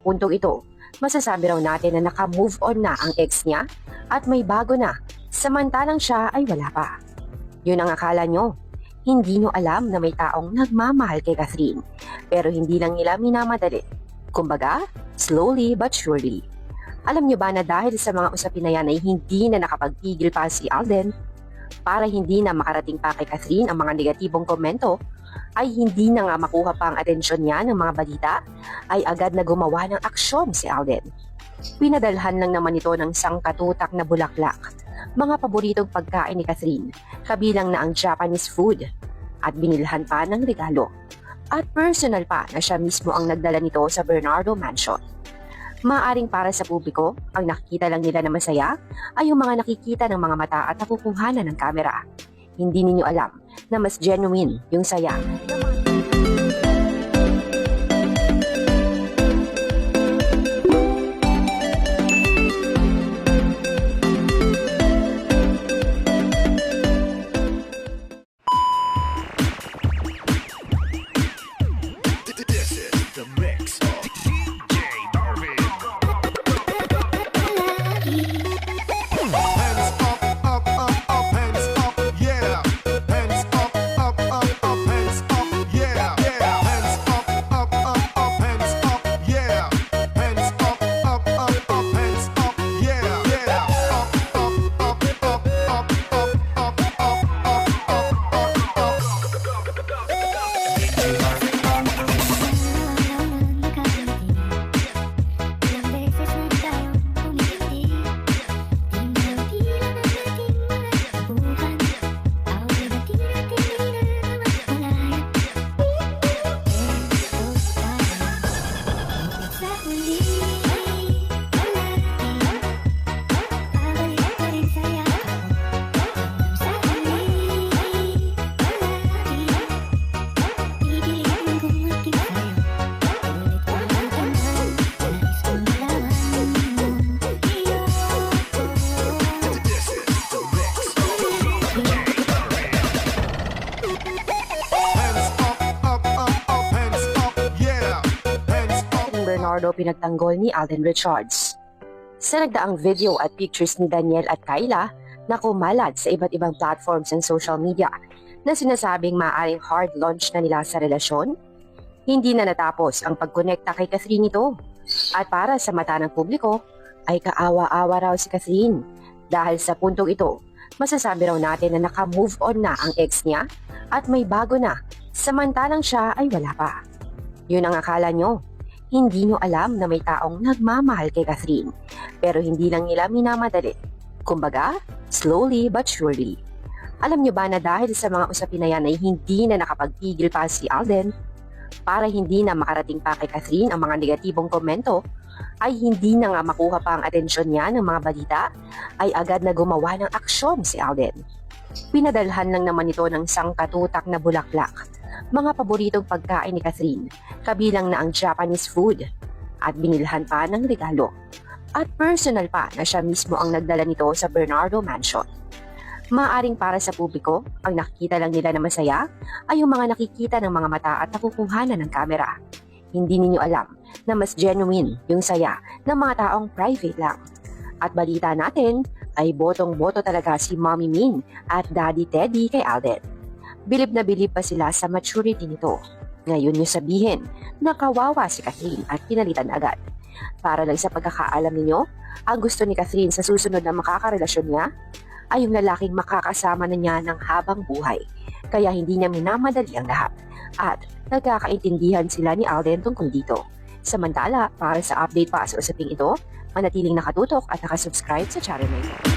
Puntong ito, masasabi raw natin na naka-move on na ang ex niya at may bago na, samantalang siya ay wala pa. Yun ang akala nyo. Hindi nyo alam na may taong nagmamahal kay Catherine, pero hindi lang nila minamadali. Kumbaga, slowly but surely. Alam nyo ba na dahil sa mga usapin na yan ay hindi na nakapagpigil pa si Alden, para hindi na makarating pa kay Catherine ang mga negatibong komento, ay hindi na nga makuha pa ang atensyon niya ng mga balita, ay agad na gumawa ng aksyon si Alden. Pinadalhan lang naman ito ng sangkatutak na bulaklak, mga paboritong pagkain ni Catherine, kabilang na ang Japanese food, at binilhan pa ng regalo. At personal pa na siya mismo ang nagdala nito sa Bernardo Mansion. Maaring para sa publiko, ang nakikita lang nila na masaya ay yung mga nakikita ng mga mata at nakukuhanan ng kamera. Hindi ninyo alam na mas genuine yung saya. This is the mix of DJ Darvin. Hands up, up, up, up, hands up, yeah. Hands up, up, up, up, hands up, yeah, yeah. Hands up, up, up, up, hands up, yeah. Hands up, up, up, up, hands up, yeah, yeah. Up, up, up, up, up, up, up, up, up, up, Bernardo pinagtanggol ni Alden Richards. Sa nagdaang video at pictures ni Daniel at Kyla na kumalat sa iba't ibang platforms and social media na sinasabing maaaring hard launch na nila sa relasyon, hindi na natapos ang pagkonekta kay Catherine nito. At para sa mata ng publiko, ay kaawa-awa raw si Catherine. Dahil sa puntong ito, masasabi raw natin na naka-move on na ang ex niya at may bago na, samantalang siya ay wala pa. Yun ang akala nyo. Hindi nyo alam na may taong nagmamahal kay Catherine, pero hindi lang nila minamadali. Kumbaga, slowly but surely. Alam nyo ba na dahil sa mga usapin na yan ay hindi na nakapagpigil pa si Alden, para hindi na makarating pa kay Catherine ang mga negatibong komento, ay hindi na nga makuha pa ang atensyon niya ng mga balita, ay agad na gumawa ng aksyon si Alden. Pinadalhan lang naman ito ng sangkatutak na bulaklak, mga paboritong pagkain ni Catherine, kabilang na ang Japanese food, at binilhan pa ng regalo. At personal pa na siya mismo ang nagdala nito sa Bernardo Mansion. Maaring para sa publiko, ang nakikita lang nila na masaya ay yung mga nakikita ng mga mata at nakukuhanan ng kamera. Hindi ninyo alam na mas genuine yung saya ng mga taong private lang. At balita natin ay botong-boto talaga si Mommy Min at Daddy Teddy kay Alden. Bilib na bilib pa sila sa maturity nito. Ngayon nyo sabihin na kawawa si Catherine at pinalitan agad. Para lang sa pagkakaalam ninyo, ang gusto ni Catherine sa susunod na makakarelasyon niya ay yung lalaking makakasama na niya ng habang buhay. Kaya hindi niya minamadali ang lahat. At nagkakaintindihan sila ni Alden tungkol dito. Samantala, para sa update pa sa usaping ito, manatiling nakatutok at nakasubscribe sa channel na ito.